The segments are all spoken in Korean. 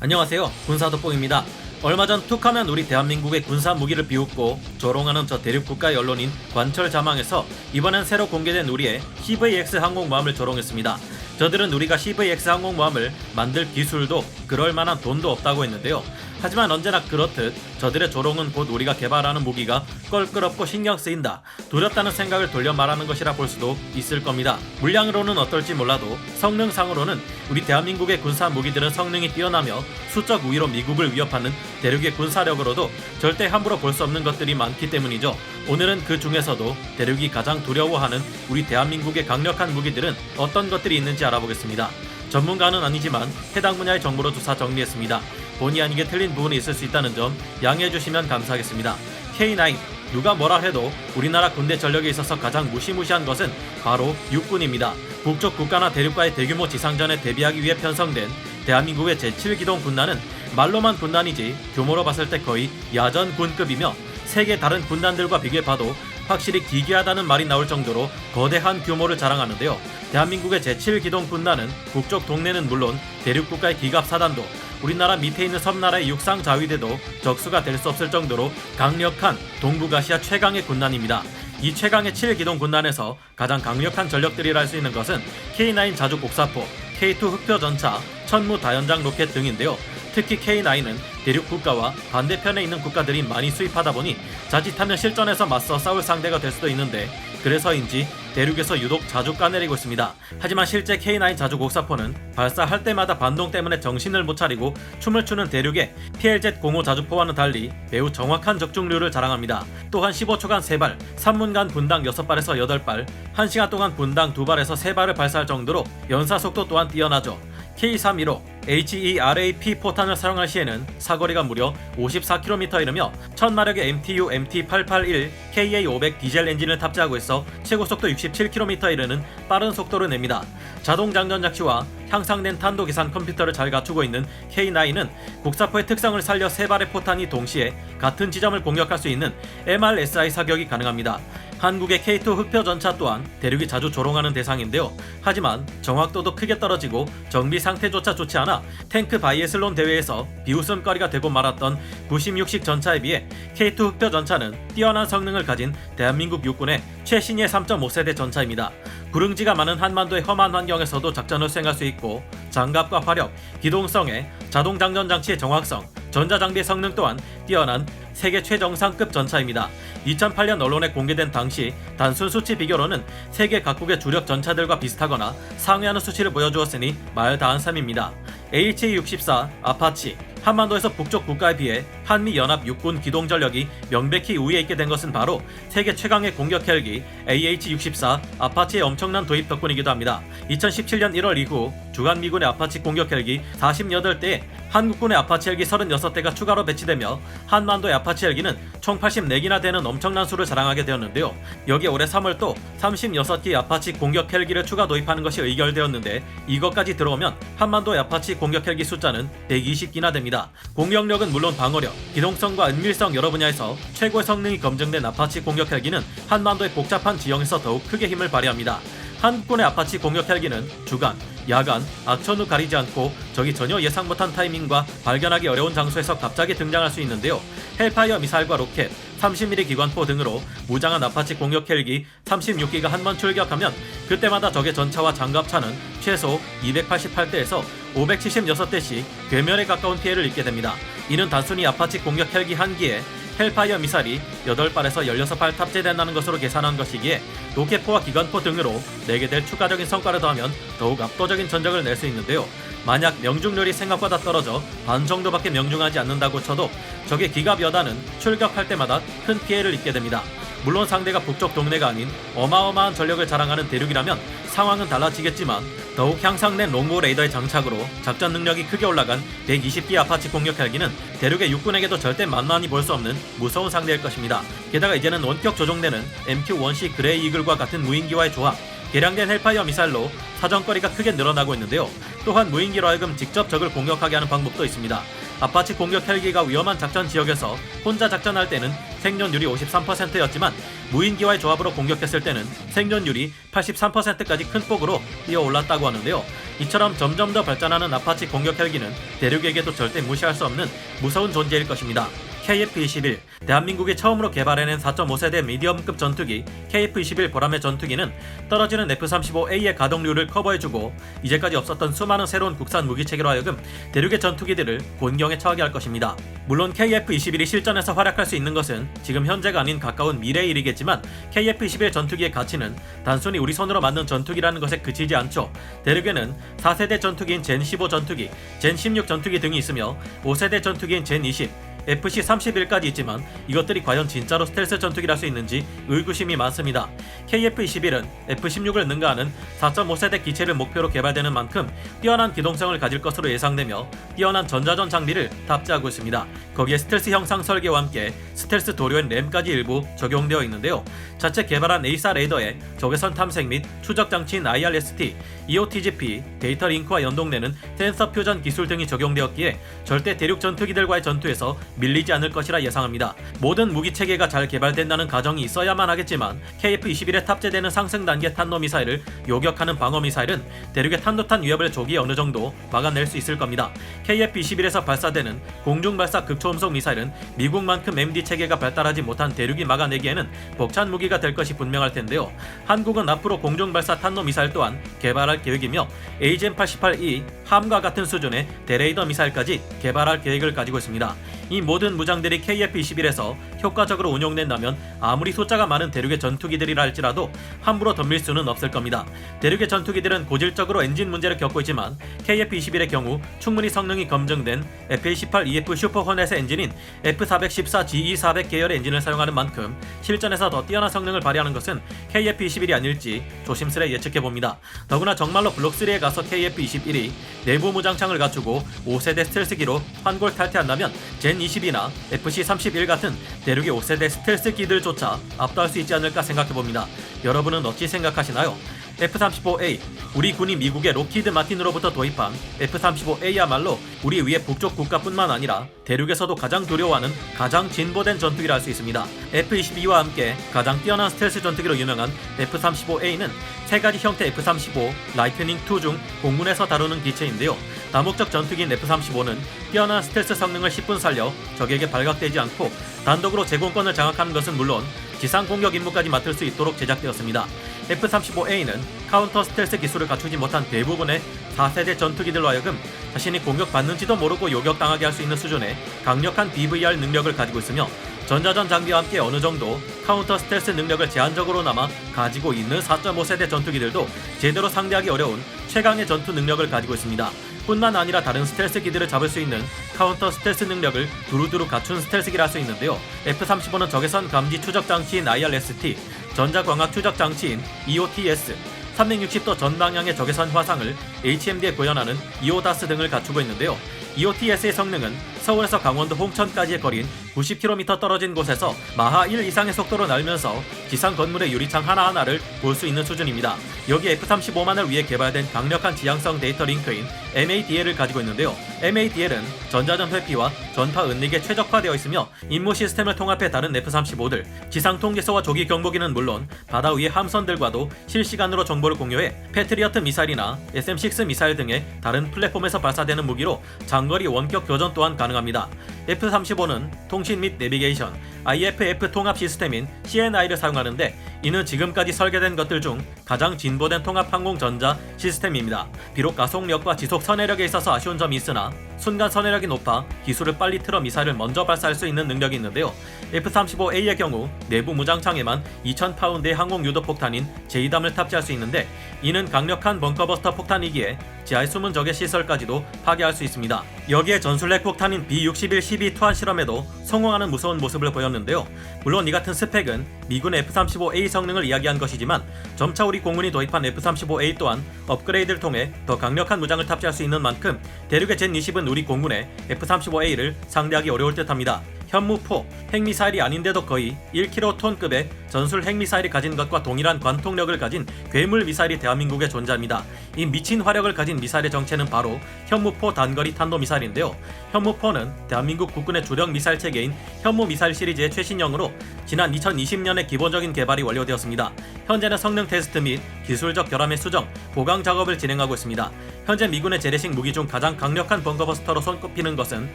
안녕하세요, 군사돋보기입니다. 얼마 전 툭하면 우리 대한민국의 군사 무기를 비웃고 조롱하는 저 대륙국가의 언론인 관철자망에서 이번엔 새로 공개된 우리의 CVX 항공모함을 조롱했습니다. 저들은 우리가 CVX 항공모함을 만들 기술도 그럴만한 돈도 없다고 했는데요. 하지만 언제나 그렇듯 저들의 조롱은 곧 우리가 개발하는 무기가 껄끄럽고 신경 쓰인다, 두렵다는 생각을 돌려 말하는 것이라 볼 수도 있을 겁니다. 물량으로는 어떨지 몰라도 성능상으로는 우리 대한민국의 군사 무기들은 성능이 뛰어나며 수적 우위로 미국을 위협하는 대륙의 군사력으로도 절대 함부로 볼 수 없는 것들이 많기 때문이죠. 오늘은 그 중에서도 대륙이 가장 두려워하는 우리 대한민국의 강력한 무기들은 어떤 것들이 있는지 알아보겠습니다. 전문가는 아니지만 해당 분야의 정보로 조사 정리했습니다. 본의 아니게 틀린 부분이 있을 수 있다는 점 양해해 주시면 감사하겠습니다. K9, 누가 뭐라 해도 우리나라 군대 전력에 있어서 가장 무시무시한 것은 바로 육군입니다. 북쪽 국가나 대륙과의 대규모 지상전에 대비하기 위해 편성된 대한민국의 제7기동 군단은 말로만 군단이지 규모로 봤을 때 거의 야전 군급이며 세계 다른 군단들과 비교해봐도 확실히 기괴하다는 말이 나올 정도로 거대한 규모를 자랑하는데요. 대한민국의 제7기동 군단은 북쪽 동네는 물론 대륙 국가의 기갑사단도 우리나라 밑에 있는 섬나라의 육상 자위대도 적수가 될 수 없을 정도로 강력한 동북아시아 최강의 군단입니다. 이 최강의 7기동 군단에서 가장 강력한 전력들이라 할 수 있는 것은 K9 자주 곡사포, K2 흑표 전차, 천무 다연장 로켓 등인데요. 특히 K9은 대륙 국가와 반대편에 있는 국가들이 많이 수입하다 보니 자칫하면 실전에서 맞서 싸울 상대가 될 수도 있는데, 그래서인지 대륙에서 유독 자주 까내리고 있습니다. 하지만 실제 K9 자주 곡사포는 발사할 때마다 반동 때문에 정신을 못 차리고 춤을 추는 대륙의 PLZ-05 자주포와는 달리 매우 정확한 적중률을 자랑합니다. 또한 15초간 3발, 3분간 분당 6발에서 8발, 1시간 동안 분당 2발에서 3발을 발사할 정도로 연사속도 또한 뛰어나죠. K315 HERAP 포탄을 사용할 시에는 사거리가 무려 54km에 이르며 1000마력의 MTU MT881 KA500 디젤 엔진을 탑재하고 있어 최고속도 67km에 이르는 빠른 속도를 냅니다. 자동 장전 장치와 향상된 탄도 계산 컴퓨터를 잘 갖추고 있는 K9은 곡사포의 특성을 살려 3발의 포탄이 동시에 같은 지점을 공격할 수 있는 MRSI 사격이 가능합니다. 한국의 K2 흑표 전차 또한 대륙이 자주 조롱하는 대상인데요. 하지만 정확도도 크게 떨어지고 정비 상태조차 좋지 않아 탱크 바이애슬론 대회에서 비웃음거리가 되고 말았던 96식 전차에 비해 K2 흑표 전차는 뛰어난 성능을 가진 대한민국 육군의 최신의 3.5세대 전차입니다. 구릉지가 많은 한반도의 험한 환경에서도 작전을 수행할 수 있고 장갑과 화력, 기동성에 자동 장전 장치의 정확성, 전자장비 성능 또한 뛰어난 세계 최정상급 전차입니다. 2008년 언론에 공개된 당시 단순 수치 비교로는 세계 각국의 주력 전차들과 비슷하거나 상회하는 수치를 보여주었으니 말다한셈입니다. HE-64 아파치, 한반도에서 북쪽 국가에 비해 한미연합 육군 기동전력이 명백히 우위에 있게 된 것은 바로 세계 최강의 공격 헬기 AH-64 아파치의 엄청난 도입 덕분이기도 합니다. 2017년 1월 이후 주한미군의 아파치 공격 헬기 48대에 한국군의 아파치 헬기 36대가 추가로 배치되며 한반도의 아파치 헬기는 총 84기나 되는 엄청난 수를 자랑하게 되었는데요. 여기에 올해 3월 또 36기 아파치 공격 헬기를 추가 도입하는 것이 의결되었는데, 이것까지 들어오면 한반도의 아파치 공격 헬기 숫자는 120기나 됩니다. 공격력은 물론 방어력, 기동성과 은밀성 여러 분야에서 최고의 성능이 검증된 아파치 공격 헬기는 한반도의 복잡한 지형에서 더욱 크게 힘을 발휘합니다. 한국군의 아파치 공격 헬기는 주간, 야간, 악천후 가리지 않고 적이 전혀 예상 못한 타이밍과 발견하기 어려운 장소에서 갑자기 등장할 수 있는데요. 헬파이어 미사일과 로켓, 30mm 기관포 등으로 무장한 아파치 공격 헬기 36기가 한 번 출격하면 그때마다 적의 전차와 장갑차는 최소 288대에서 576대씩 괴멸에 가까운 피해를 입게 됩니다. 이는 단순히 아파치 공격 헬기 한 기에 헬파이어 미사일이 8발에서 16발 탑재된다는 것으로 계산한 것이기에 로켓포와 기관포 등으로 내게 될 추가적인 성과를 더하면 더욱 압도적인 전적을 낼 수 있는데요. 만약 명중률이 생각보다 떨어져 반 정도밖에 명중하지 않는다고 쳐도 적의 기갑 여단은 출격할 때마다 큰 피해를 입게 됩니다. 물론 상대가 북쪽 동네가 아닌 어마어마한 전력을 자랑하는 대륙이라면 상황은 달라지겠지만 더욱 향상된 롱보 레이더의 장착으로 작전 능력이 크게 올라간 120기 아파치 공격 헬기는 대륙의 육군에게도 절대 만만히 볼 수 없는 무서운 상대일 것입니다. 게다가 이제는 원격 조종되는 MQ-1C 그레이 이글과 같은 무인기와의 조합, 개량된 헬파이어 미사일로 사정거리가 크게 늘어나고 있는데요. 또한 무인기로 하여금 직접 적을 공격하게 하는 방법도 있습니다. 아파치 공격 헬기가 위험한 작전 지역에서 혼자 작전할 때는 생존율이 53%였지만 무인기와의 조합으로 공격했을 때는 생존율이 83%까지 큰 폭으로 뛰어올랐다고 하는데요. 이처럼 점점 더 발전하는 아파치 공격 헬기는 대륙에게도 절대 무시할 수 없는 무서운 존재일 것입니다. KF-21, 대한민국이 처음으로 개발해낸 4.5세대 미디엄급 전투기 KF-21 보라매 전투기는 떨어지는 F-35A의 가동률을 커버해주고 이제까지 없었던 수많은 새로운 국산 무기체계로 하여금 대륙의 전투기들을 곤경에 처하게 할 것입니다. 물론 KF-21이 실전에서 활약할 수 있는 것은 지금 현재가 아닌 가까운 미래의 일이겠지만 KF-21 전투기의 가치는 단순히 우리 손으로 만든 전투기라는 것에 그치지 않죠. 대륙에는 4세대 전투기인 젠15 전투기, 젠16 전투기 등이 있으며 5세대 전투기인 젠20, FC-31까지 있지만 이것들이 과연 진짜로 스텔스 전투기를 할 수 있는지 의구심이 많습니다. KF-21은 F-16을 능가하는 4.5세대 기체를 목표로 개발되는 만큼 뛰어난 기동성을 가질 것으로 예상되며 뛰어난 전자전 장비를 탑재하고 있습니다. 거기에 스텔스 형상 설계와 함께 스텔스 도료인 램까지 일부 적용되어 있는데요. 자체 개발한 에이사 레이더에 적외선 탐색 및 추적 장치인 IRST, EOTGP, 데이터 링크와 연동되는 센서 표전 기술 등이 적용되었기에 절대 대륙 전투기들과의 전투에서 밀리지 않을 것이라 예상합니다. 모든 무기 체계가 잘 개발된다는 가정이 있어야만 하겠지만 KF-21에 탑재되는 상승 단계 탄도 미사일을 요격하는 방어 미사일은 대륙의 탄도탄 위협을 조기에 어느 정도 막아낼 수 있을 겁니다. KF-21에서 발사되는 공중 발사 극초음속 미사일은 미국만큼 MD 체계가 발달하지 못한 대륙이 막아내기에는 벅찬 무기가 될 것이 분명할 텐데요. 한국은 앞으로 공중 발사 탄도 미사일 또한 개발할 계획이며 AGM-88E 함과 같은 수준의 대레이더 미사일까지 개발할 계획을 가지고 있습니다. 이 모든 무장들이 KF-21에서 효과적으로 운용된다면 아무리 숫자가 많은 대륙의 전투기들이라 할지라도 함부로 덤빌 수는 없을 겁니다. 대륙의 전투기들은 고질적으로 엔진 문제를 겪고 있지만 KF-21의 경우 충분히 성능이 검증된 FA-18EF 슈퍼 호넷의 엔진인 F414GE400 계열의 엔진을 사용하는 만큼 실전에서 더 뛰어난 성능을 발휘하는 것은 KF-21이 아닐지 조심스레 예측해봅니다. 더구나 정말로 블록3에 가서 KF-21이 내부 무장창을 갖추고 5세대 스텔스기로 환골탈퇴한다면 젠20이나 FC-31 같은 대륙의 5세대 스텔스기들조차 압도할 수 있지 않을까 생각해봅니다. 여러분은 어찌 생각하시나요? F-35A, 우리 군이 미국의 록히드 마틴으로부터 도입한 F-35A야말로 우리 위의 북쪽 국가뿐만 아니라 대륙에서도 가장 두려워하는 가장 진보된 전투기라 할 수 있습니다. F-22와 함께 가장 뛰어난 스텔스 전투기로 유명한 F-35A는 세 가지 형태 F-35 라이트닝2 중 공군에서 다루는 기체인데요. 다목적 전투기인 F-35는 뛰어난 스텔스 성능을 10분 살려 적에게 발각되지 않고 단독으로 제공권을 장악하는 것은 물론 지상 공격 임무까지 맡을 수 있도록 제작되었습니다. F-35A는 카운터 스텔스 기술을 갖추지 못한 대부분의 4세대 전투기들로 하여금 자신이 공격받는지도 모르고 요격당하게 할 수 있는 수준의 강력한 BVR 능력을 가지고 있으며 전자전 장비와 함께 어느 정도 카운터 스텔스 능력을 제한적으로나마 가지고 있는 4.5세대 전투기들도 제대로 상대하기 어려운 최강의 전투 능력을 가지고 있습니다. 뿐만 아니라 다른 스텔스기들을 잡을 수 있는 카운터 스텔스 능력을 두루두루 갖춘 스텔스기라 할 수 있는데요. F-35는 적외선 감지 추적 장치인 IRST, 전자광학 추적 장치인 EOTS, 360도 전방향의 적외선 화상을 HMD에 구현하는 EODAS 등을 갖추고 있는데요. EOTS의 성능은 서울에서 강원도 홍천까지의 거리인 90km 떨어진 곳에서 마하 1 이상의 속도로 날면서 지상 건물의 유리창 하나하나를 볼 수 있는 수준입니다. 여기 F-35만을 위해 개발된 강력한 지향성 데이터 링크인 MADL을 가지고 있는데요. MADL은 전자전 회피와 전파 은닉에 최적화되어 있으며 임무 시스템을 통합해 다른 F-35들, 지상 통제소와 조기 경보기는 물론 바다 위의 함선들과도 실시간으로 정보를 공유해 패트리어트 미사일이나 SM-6 미사일 등의 다른 플랫폼에서 발사되는 무기로 장거리 원격 교전 또한 가능합니다. F-35는 통신 및 내비게이션, IFF 통합 시스템인 CNI를 사용하는데 이는 지금까지 설계된 것들 중 가장 진보된 통합 항공 전자 시스템입니다. 비록 가속력과 지속 선회력에 있어서 아쉬운 점이 있으나 순간 선회력이 높아 기술을 빨리 틀어 미사일을 먼저 발사할 수 있는 능력이 있는데요. F-35A의 경우 내부 무장창에만 2000파운드의 항공 유도 폭탄인 제이담을 탑재할 수 있는데 이는 강력한 벙커버스터 폭탄이기에 지하의 숨은 적의 시설까지도 파괴할 수 있습니다. 여기에 전술핵 폭탄인 B-61-12 투하 실험에도 성공하는 무서운 모습을 보였는데요. 물론 이 같은 스펙은 미군의 F-35A 성능을 이야기한 것이지만 점차 우리 공군이 도입한 F-35A 또한 업그레이드를 통해 더 강력한 무장을 탑재할 수 있는 만큼 대륙의 젠20은 우리 공군의 F-35A를 상대하기 어려울 듯합니다. 현무포, 핵미사일이 아닌데도 거의 1kg급의 전술 핵미사일이 가진 것과 동일한 관통력을 가진 괴물 미사일이 대한민국에 존재합니다. 이 미친 화력을 가진 미사일의 정체는 바로 현무포 단거리 탄도미사일인데요. 현무포는 대한민국 국군의 주력 미사일 체계인 현무 미사일 시리즈의 최신형으로 지난 2020년에 기본적인 개발이 완료되었습니다. 현재는 성능 테스트 및 기술적 결함의 수정, 보강 작업을 진행하고 있습니다. 현재 미군의 재래식 무기 중 가장 강력한 벙커버스터로 손꼽히는 것은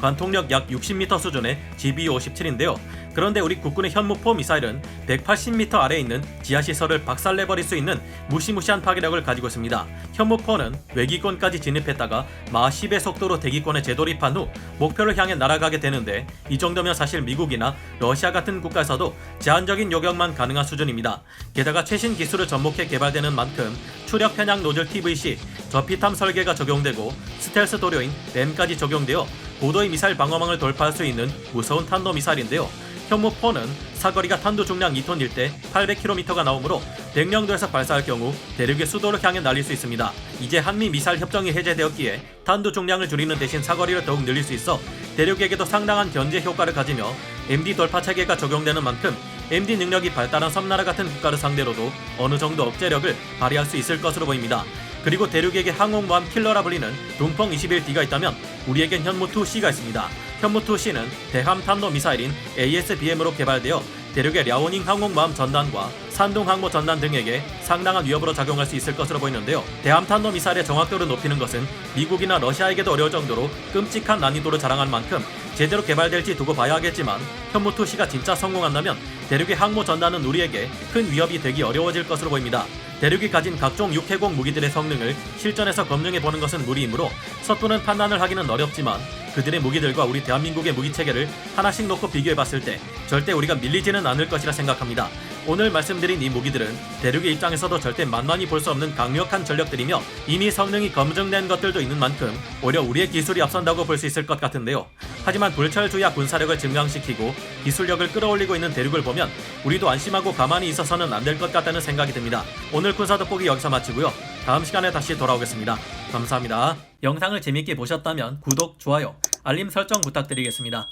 관통력 약 60m 수준의 GBU-57인데요. 그런데 우리 국군의 현무포 미사일은 180m 아래에 있는 지하시설을 박살내버릴 수 있는 무시무시한 파괴력을 가지고 있습니다. 현무포는 외기권까지 진입했다가 마 10의 속도로 대기권에 재돌입한 후 목표를 향해 날아가게 되는데, 이 정도면 사실 미국이나 러시아 같은 국가에서도 제한적인 요격만 가능한 수준입니다. 게다가 최신 기술을 접목해 개발되는 만큼 추력 편향 노즐 TVC, 저피탐 설계가 적용되고 스텔스 도료인 램까지 적용되어 고도의 미사일 방어망을 돌파할 수 있는 무서운 탄도미사일인데요. 현무포는 사거리가 탄두 중량 2톤일 때 800km가 나오므로 백령도에서 발사할 경우 대륙의 수도를 향해 날릴 수 있습니다. 이제 한미 미사일 협정이 해제되었기에 탄두 중량을 줄이는 대신 사거리를 더욱 늘릴 수 있어 대륙에게도 상당한 견제 효과를 가지며 MD 돌파 체계가 적용되는 만큼 MD 능력이 발달한 섬나라 같은 국가를 상대로도 어느 정도 억제력을 발휘할 수 있을 것으로 보입니다. 그리고 대륙에게 항공모함 킬러라 불리는 둥펑 21D가 있다면 우리에겐 현무2C가 있습니다. 현무2C는 대함 탄도 미사일인 ASBM으로 개발되어 대륙의 랴오닝 항공모함 전단과 산둥 항모 전단 등에게 상당한 위협으로 작용할 수 있을 것으로 보이는데요. 대함 탄도 미사일의 정확도를 높이는 것은 미국이나 러시아에게도 어려울 정도로 끔찍한 난이도를 자랑한 만큼 제대로 개발될지 두고 봐야 하겠지만, 현무2C가 진짜 성공한다면 대륙의 항모 전단은 우리에게 큰 위협이 되기 어려워질 것으로 보입니다. 대륙이 가진 각종 육해공 무기들의 성능을 실전에서 검증해보는 것은 무리이므로 섣부른 판단을 하기는 어렵지만, 그들의 무기들과 우리 대한민국의 무기체계를 하나씩 놓고 비교해봤을 때 절대 우리가 밀리지는 않을 것이라 생각합니다. 오늘 말씀드린 이 무기들은 대륙의 입장에서도 절대 만만히 볼 수 없는 강력한 전력들이며 이미 성능이 검증된 것들도 있는 만큼 오히려 우리의 기술이 앞선다고 볼 수 있을 것 같은데요. 하지만 불철주야 군사력을 증강시키고 기술력을 끌어올리고 있는 대륙을 보면 우리도 안심하고 가만히 있어서는 안 될 것 같다는 생각이 듭니다. 오늘 군사 돋보기 여기서 마치고요. 다음 시간에 다시 돌아오겠습니다. 감사합니다. 영상을 재밌게 보셨다면 구독, 좋아요, 알림 설정 부탁드리겠습니다.